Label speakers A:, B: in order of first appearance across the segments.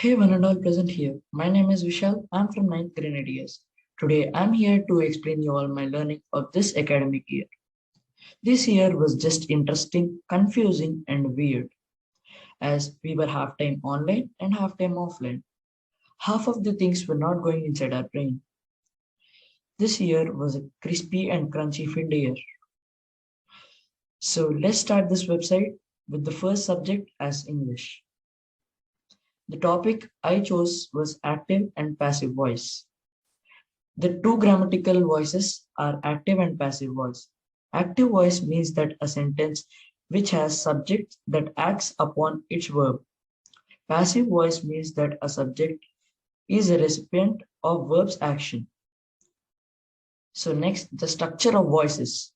A: Hey, one and all present here. My name is Vishal. I'm from Ninth Grenadiers. Today, I'm here to explain you all my learning of this academic year. This year was just interesting, confusing, and weird, as we were half time online and half time offline. Half of the things were not going inside our brain. This year was a crispy and crunchy filled year. So let's start this website with the first subject as English. The topic I chose was active and passive voice. The two grammatical voices are active and passive voice. Active voice means that a sentence which has subject that acts upon its verb. Passive voice means that a subject is a recipient of verb's action. So next, the structure of voices.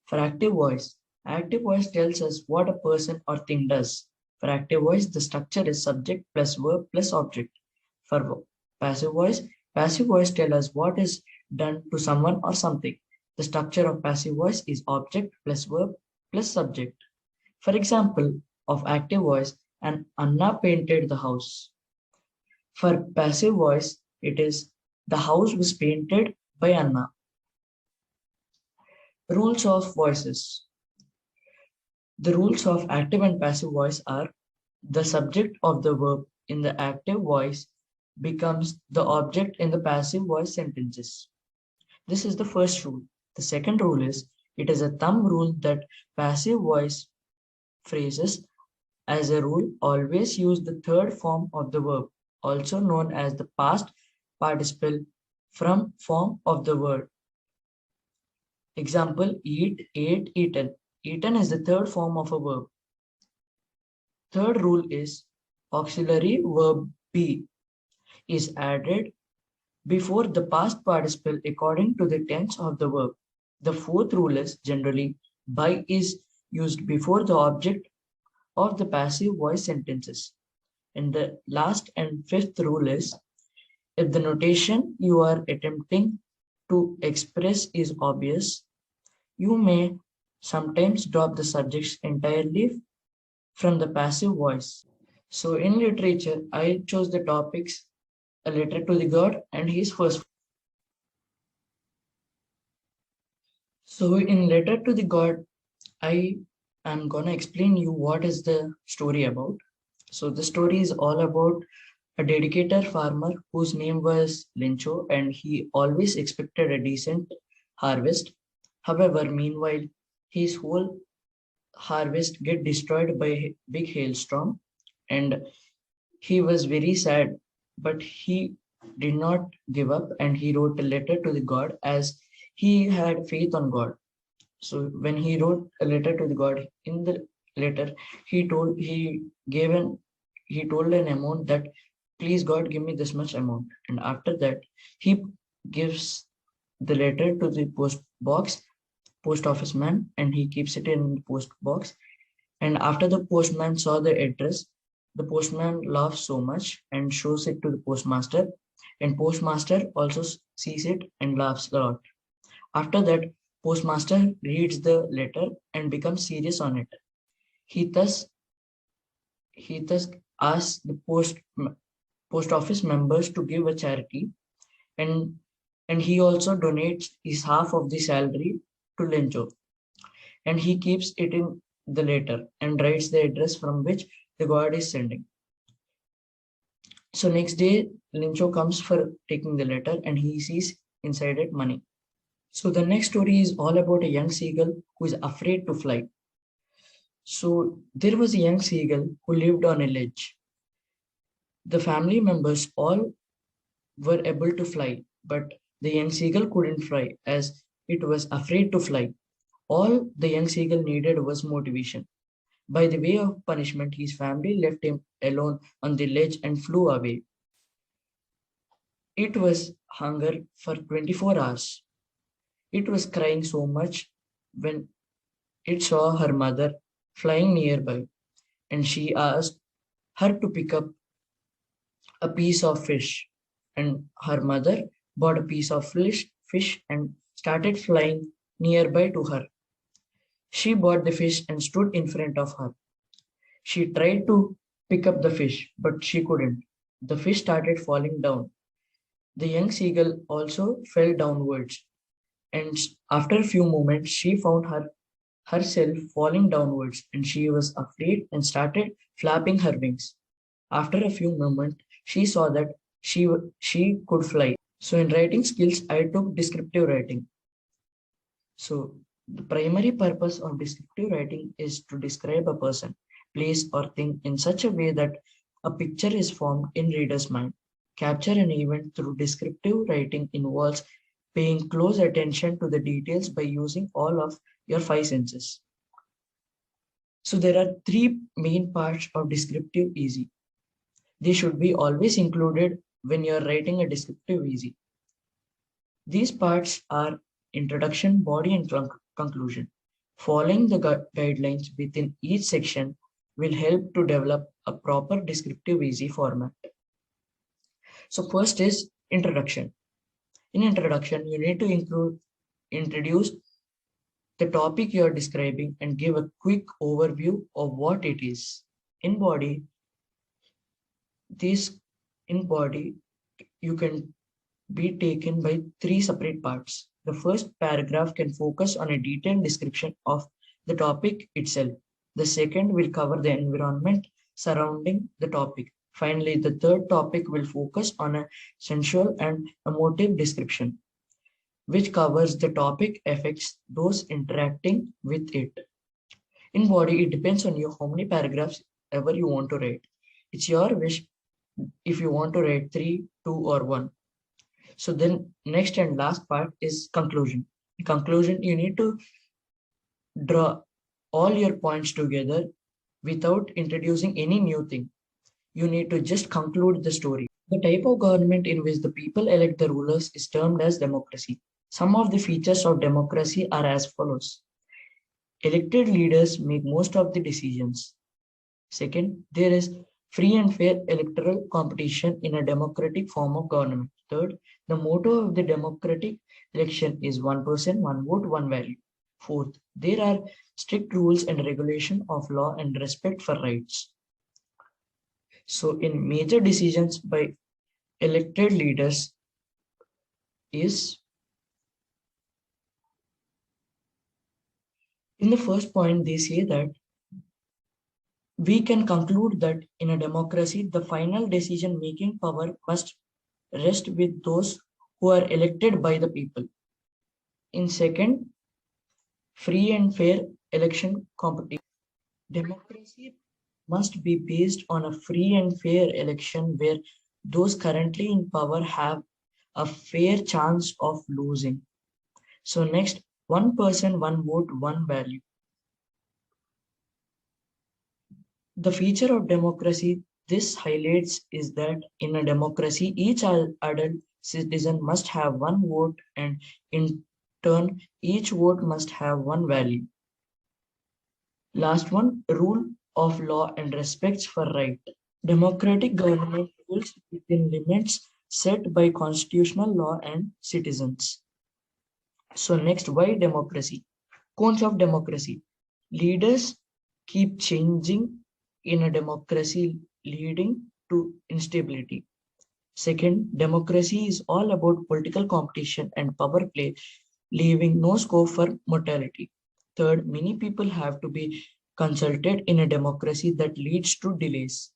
A: For active voice tells us what a person or thing does. For active voice, the structure is subject plus verb plus object. For passive voice, passive voice tells us what is done to someone or something. The structure of passive voice is object plus verb plus subject. For example, of active voice, and Anna painted the house. For passive voice, it is the house was painted by Anna. Rules of voices. The rules of active and passive voice are the subject of the verb in the active voice becomes the object in the passive voice sentences. This is the first rule. The second rule is it is a thumb rule that passive voice phrases as a rule always use the third form of the verb, also known as the past participle from form of the word. Example, eat, ate, eaten. Eaten is the third form of a verb. Third rule is auxiliary verb be is added before the past participle according to the tense of the verb. The fourth rule is generally by is used before the object of the passive voice sentences. And the last and fifth rule is if the notation you are attempting to express is obvious, you may sometimes drop the subjects entirely from the passive voice. So in literature, I chose the topics A Letter to the God and His First. So in Letter to the God, I am gonna explain you what is the story about. So the story is all about a dedicated farmer whose name was Lincho and he always expected a decent harvest. However, meanwhile, his whole harvest get destroyed by a big hailstorm and he was very sad, but he did not give up and he wrote a letter to the God as he had faith on God. So when he wrote a letter to the God, in the letter he told an amount that please God give me this much amount. And after that he gives the letter to the post office man, and he keeps it in the post box. And after the postman saw the address, the postman laughs so much and shows it to the postmaster, and postmaster also sees it and laughs a lot. After that, postmaster reads the letter and becomes serious on it. He thus he thus asks the post office members to give a charity, and he also donates his half of the salary to Lencho, and he keeps it in the letter and writes the address from which the god is sending. So next day, Lincho comes for taking the letter and he sees inside it money. So the next story is all about a young seagull who is afraid to fly. So there was a young seagull who lived on a ledge. The family members all were able to fly, but the young seagull couldn't fly as it was afraid to fly. All the young seagull needed was motivation. By the way of punishment, his family left him alone on the ledge and flew away. It was hunger for 24 hours. It was crying so much when it saw her mother flying nearby, and she asked her to pick up a piece of fish. And her mother bought a piece of fish and started flying nearby to her. She bought the fish and stood in front of her. She tried to pick up the fish, but she couldn't. The fish started falling down. The young seagull also fell downwards, and after a few moments, she found herself falling downwards, and she was afraid and started flapping her wings. After a few moments, she saw that she could fly. So in writing skills, I took descriptive writing. So the primary purpose of descriptive writing is to describe a person, place, or thing in such a way that a picture is formed in reader's mind. Capture an event through descriptive writing involves paying close attention to the details by using all of your five senses. So there are three main parts of descriptive essay. They should be always included when you are writing a descriptive essay. These parts are introduction, body, and conclusion. Following the guidelines within each section will help to develop a proper descriptive essay format. So first is introduction. In introduction, you need to introduce the topic you are describing and give a quick overview of what it is. In body, you can be taken by three separate parts. The first paragraph can focus on a detailed description of the topic itself. The second will cover the environment surrounding the topic. Finally, the third topic will focus on a sensual and emotive description, which covers the topic affects those interacting with it. In body, it depends on you how many paragraphs ever you want to write. It's your wish if you want to write 3, 2, or 1. So then next and last part is conclusion. In conclusion, you need to draw all your points together without introducing any new thing. You need to just conclude the story. The type of government in which the people elect the rulers is termed as democracy. Some of the features of democracy are as follows. Elected leaders make most of the decisions. Second, there is free and fair electoral competition in a democratic form of government. Third, the motto of the democratic election is one person, one vote, one value. Fourth, there are strict rules and regulation of law and respect for rights. So in major decisions by elected leaders is, in the first point, they say that we can conclude that in a democracy, the final decision-making power must rest with those who are elected by the people. In second, free and fair election competition. Democracy must be based on a free and fair election where those currently in power have a fair chance of losing. So next, one person, one vote, one value. The feature of democracy this highlights is that in a democracy, each adult citizen must have one vote, and in turn, each vote must have one value. Last one, rule of law and respects for right. Democratic government rules within limits set by constitutional law and citizens. So next, why democracy? Cons of democracy. Leaders keep changing in a democracy, leading to instability. Second, democracy is all about political competition and power play, leaving no scope for mortality. Third, many people have to be consulted in a democracy that leads to delays.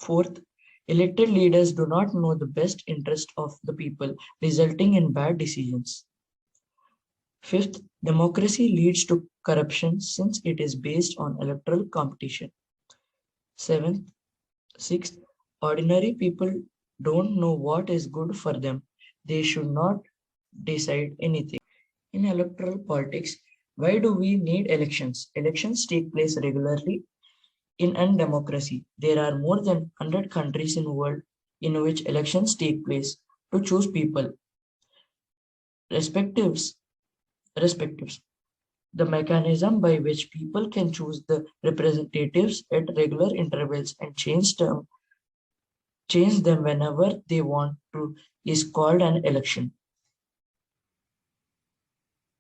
A: Fourth, elected leaders do not know the best interest of the people, resulting in bad decisions. Fifth, democracy leads to corruption since it is based on electoral competition. Sixth, ordinary people don't know what is good for them. They should not decide anything. In electoral politics, why do we need elections? Elections take place regularly in a democracy. There are more than 100 countries in the world in which elections take place to choose people. Respectives. The mechanism by which people can choose the representatives at regular intervals and change them whenever they want to is called an election.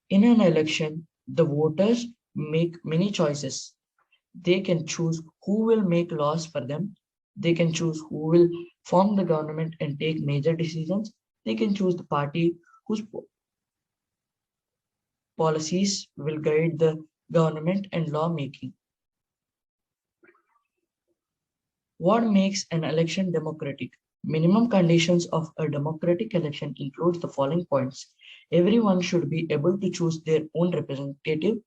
A: In an election, the voters make many choices. They can choose who will make laws for them. They can choose who will form the government and take major decisions. They can choose the party whose policies will guide the government and lawmaking. What makes an election democratic? Minimum conditions of a democratic election include the following points. Everyone should be able to choose their own representative.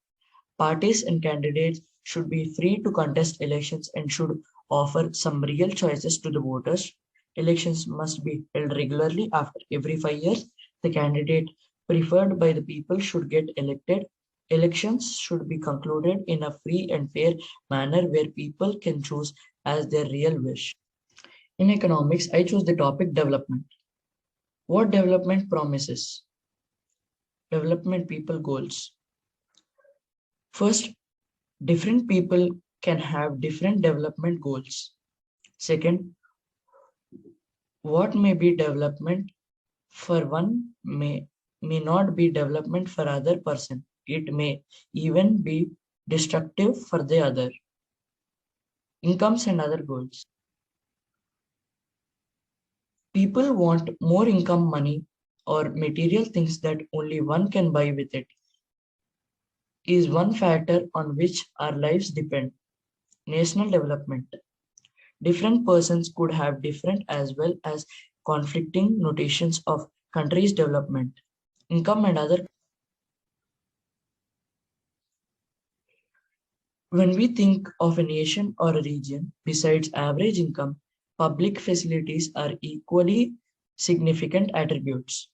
A: Parties and candidates should be free to contest elections and should offer some real choices to the voters. Elections must be held regularly after every 5 years. The candidate preferred by the people should get elected. Elections should be concluded in a free and fair manner where people can choose as their real wish. In economics, I chose the topic development. What development promises? Development people goals. First, different people can have different development goals. Second, what may be development for one may not be development for other person. It may even be destructive for the other. Incomes and other goals. People want more income, money, or material things that only one can buy with it is one factor on which our lives depend. National development. Different persons could have different as well as conflicting notations of country's development. Income and other. When we think of a nation or a region, besides average income, public facilities are equally significant attributes.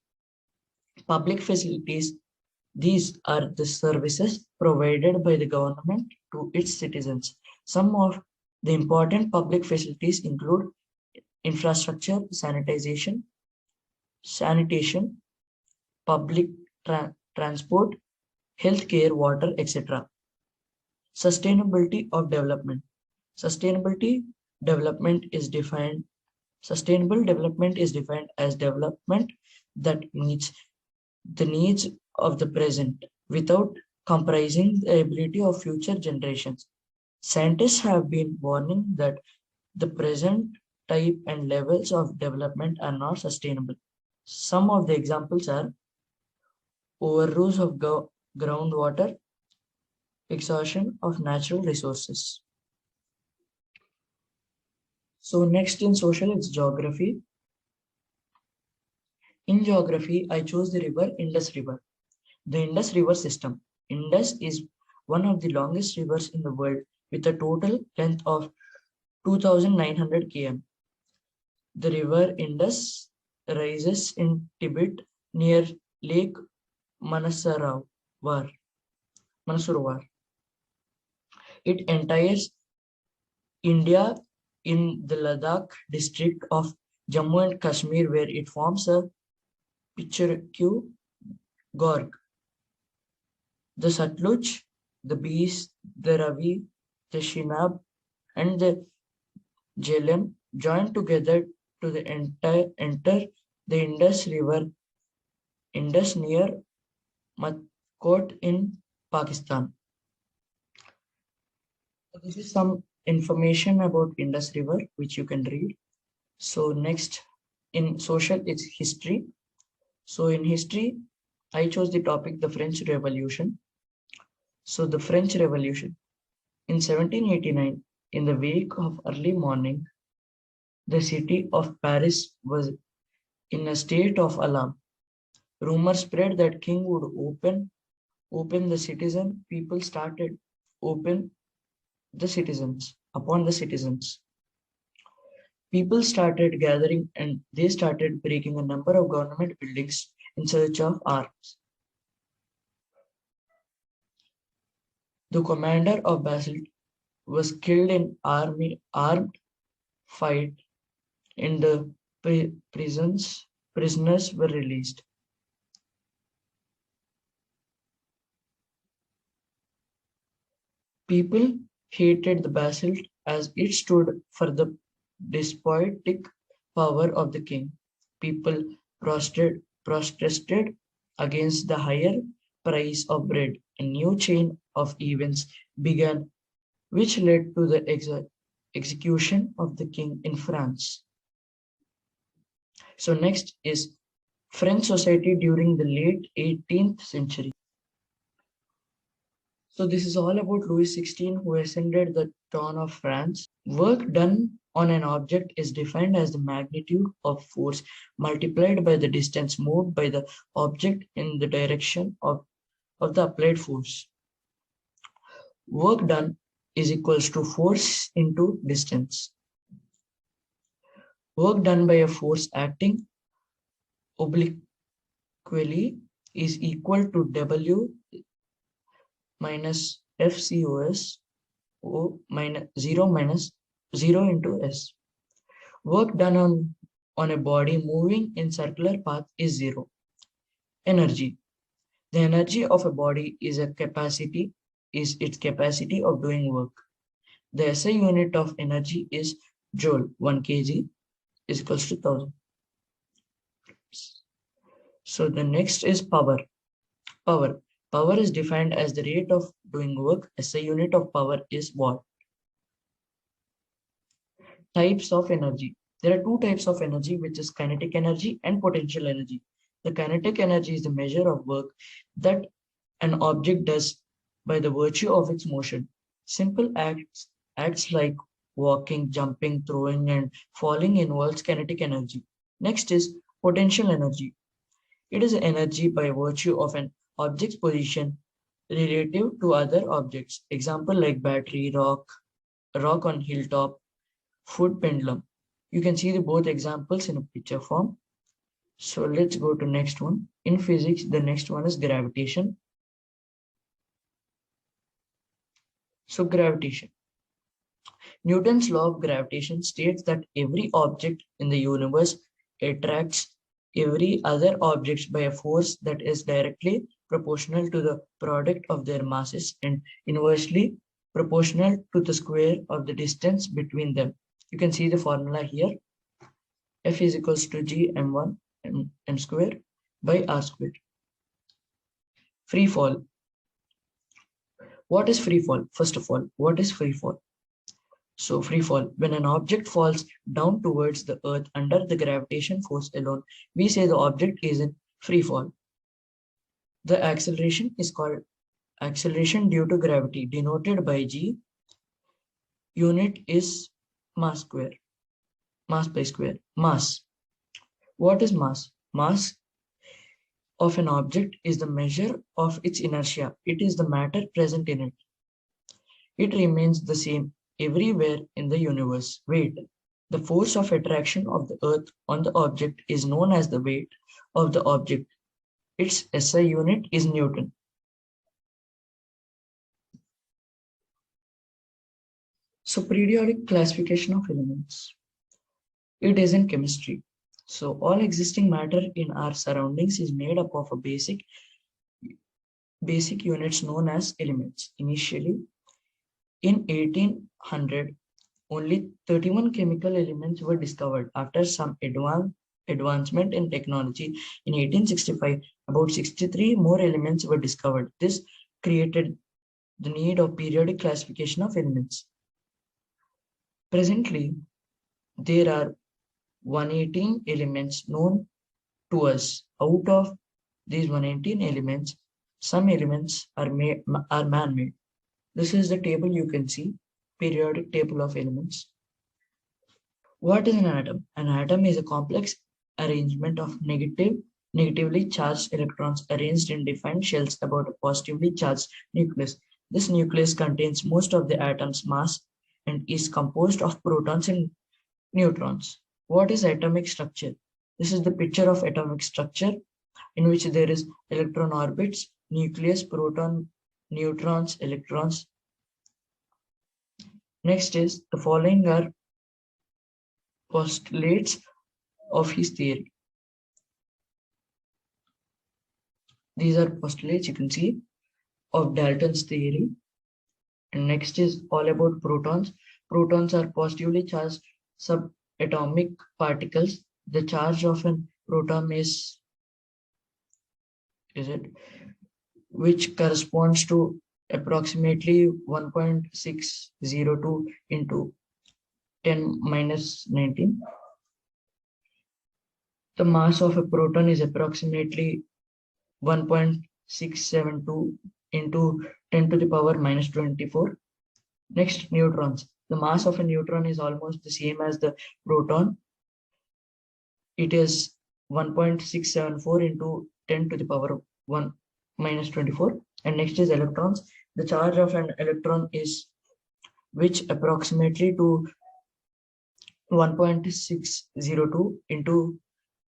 A: Public facilities, these are the services provided by the government to its citizens. Some of the important public facilities include infrastructure, sanitation, public transport, healthcare, water, etc. Sustainability of development. Sustainability development is defined. Sustainable development is defined as development that meets the needs of the present without compromising the ability of future generations. Scientists have been warning that the present type and levels of development are not sustainable. Some of the examples are overuse of groundwater, exhaustion of natural resources. So next in social, it's geography. In geography, I chose the river Indus River. The Indus River system. Indus is one of the longest rivers in the world with a total length of 2,900 km. The river Indus rises in Tibet near Lake Manasarovar. It enters India in the Ladakh district of Jammu and Kashmir, where it forms a picturesque gorge. The Satluj, the Beas, the Ravi, the Chenab, and the Jhelum join together to enter the Indus River, Indus near Matkot in Pakistan. So this is some information about Indus River, which you can read. So next in social, it's history. So in history, I chose the topic, the French Revolution. So the French Revolution. In 1789, in the wake of early morning, the city of Paris was in a state of alarm. Rumors spread that king would open the citizen. People started open the citizens upon the citizens. People started gathering and they started breaking a number of government buildings in search of arms. The commander of Basel was killed in armed fight and the prisoners were released. People hated the Basel as it stood for the despotic power of the king. People protested against the higher price of bread. A new chain of events began, which led to the execution of the king in France. So next is French society during the late 18th century. So this is all about Louis XVI, who ascended the throne of France. Work done on an object is defined as the magnitude of force multiplied by the distance moved by the object in the direction of the applied force. Work done is equals to force into distance. Work done by a force acting obliquely is equal to W minus FCOS O minus 0 into S. Work done on a body moving in circular path is 0. Energy. The energy of a body is its capacity of doing work. The SI unit of energy is joule. 1 kg is equals to 1000. So the next is power. Power. Power is defined as the rate of doing work. SI unit of power is watt. Types of energy. There are two types of energy, which is kinetic energy and potential energy. The kinetic energy is the measure of work that an object does by the virtue of its motion. Simple acts like walking, jumping, throwing, and falling involves kinetic energy. Next is potential energy. It is energy by virtue of an object's position relative to other objects. Example like battery, rock on hilltop, foot pendulum. You can see the both examples in a picture form. So let's go to next one. In physics, the next one is gravitation. So gravitation. Newton's law of gravitation states that every object in the universe attracts every other object by a force that is directly proportional to the product of their masses and inversely proportional to the square of the distance between them. You can see the formula here. F is equals to G m1 m square by r square. Free fall. What is free fall? First of all, what is free fall? So free fall, when an object falls down towards the earth under the gravitation force alone, we say the object is in free fall. The acceleration is called acceleration due to gravity, denoted by G. Unit is mass square, mass by square, mass. What is mass? Mass of an object is the measure of its inertia. It is the matter present in it. It remains the same everywhere in the universe. Weight. The force of attraction of the earth on the object is known as the weight of the object. Its SI unit is Newton. So periodic classification of elements. It is in chemistry. So all existing matter in our surroundings is made up of a basic units known as elements. Initially, in 1800, only 31 chemical elements were discovered. After some advancement in technology, in 1865, about 63 more elements were discovered. This created the need of periodic classification of elements. Presently, there are 118 elements known to us. Out of these 118 elements, some elements are man-made. This is the table you can see, periodic table of elements. What is an atom? An atom is a complex arrangement of negatively charged electrons arranged in defined shells about a positively charged nucleus. This nucleus contains most of the atom's mass and is composed of protons and neutrons. What is atomic structure? This is the picture of atomic structure in which there is electron orbits, nucleus, proton, neutrons, electrons. Next is the following are postulates of his theory. These are postulates you can see of Dalton's theory. And next is all about protons. Protons are positively charged subatomic particles. The charge of a proton is which corresponds to approximately 1.602 into 10 minus 19. The mass of a proton is approximately 1.672 into 10 to the power minus 24. Next, neutrons. The mass of a neutron is almost the same as the proton. It is 1.674 into 10 to the power 1 minus 24. And next is electrons. The charge of an electron is which approximately to 1.602 into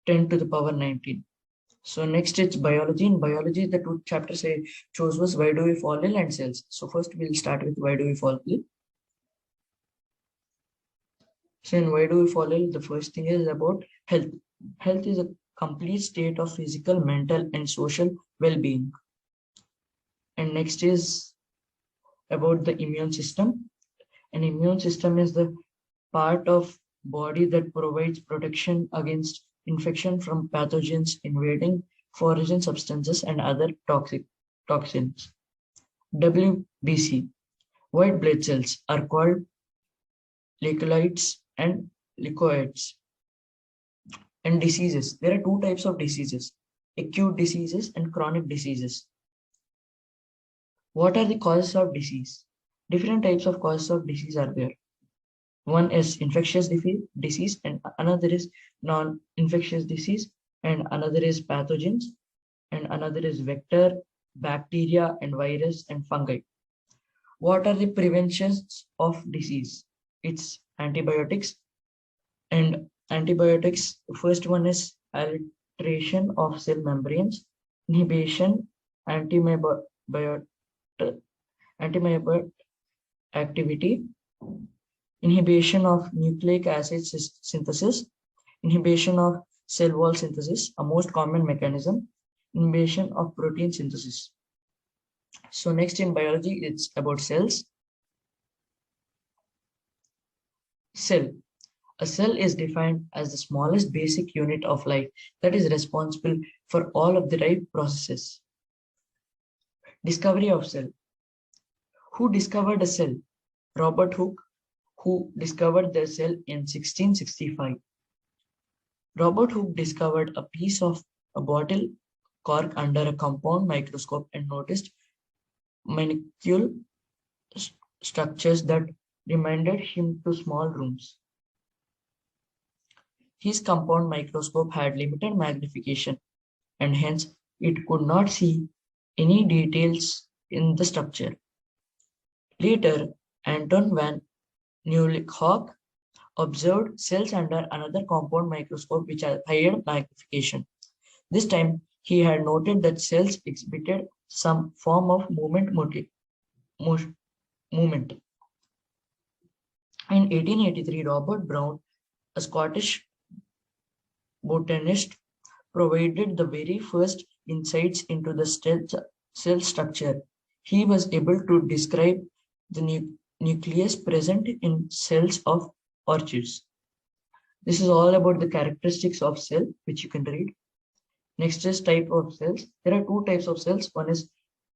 A: 10 to the power 19. So next it's biology. In biology, the two chapters I chose was why do we fall ill and cells. So first we'll start with why do we fall ill. So in why do we fall ill, the first thing is about health. Health is a complete state of physical, mental, and social well-being. And next is about the immune system. An immune system is the part of body that provides protection against infection from pathogens invading foreign substances and other toxins. WBC, white blood cells are called leukocytes and leukoids. And diseases, there are two types of diseases, acute diseases and chronic diseases. What are the causes of disease? Different types of causes of disease are there. One is infectious disease, and another is non-infectious disease, and another is pathogens, and another is vector, bacteria, and virus and fungi. What are the preventions of disease? It's antibiotics. And antibiotics, first one is alteration of cell membranes, inhibition, antimicrobial activity, inhibition of nucleic acid synthesis, inhibition of cell wall synthesis, a most common mechanism, inhibition of protein synthesis. So next in biology, it's about cells. Cell. A cell is defined as the smallest basic unit of life that is responsible for all of the life processes. Discovery of cell. Who discovered a cell? Robert Hooke, who discovered the cell in 1665. Robert Hooke discovered a piece of a bottle cork under a compound microscope and noticed minuscule structures that reminded him to small rooms. His compound microscope had limited magnification, and hence it could not see any details in the structure. Later, Anton van Nieuwenhoek observed cells under another compound microscope which had higher magnification. This time, he had noted that cells exhibited some form of movement. In 1883, Robert Brown, a Scottish botanist, provided the very first insights into the cell structure. He was able to describe the nucleus present in cells of orchids. This is all about the characteristics of cell, which you can read. Next is type of cells. There are two types of cells. One is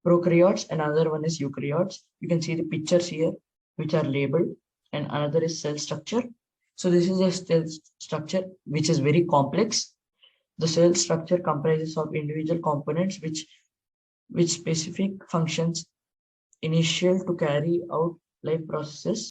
A: prokaryotes and another one is eukaryotes. You can see the pictures here, which are labeled, and another is cell structure. So this is a cell structure which is very complex. The cell structure comprises of individual components which specific functions initial to carry out life processes.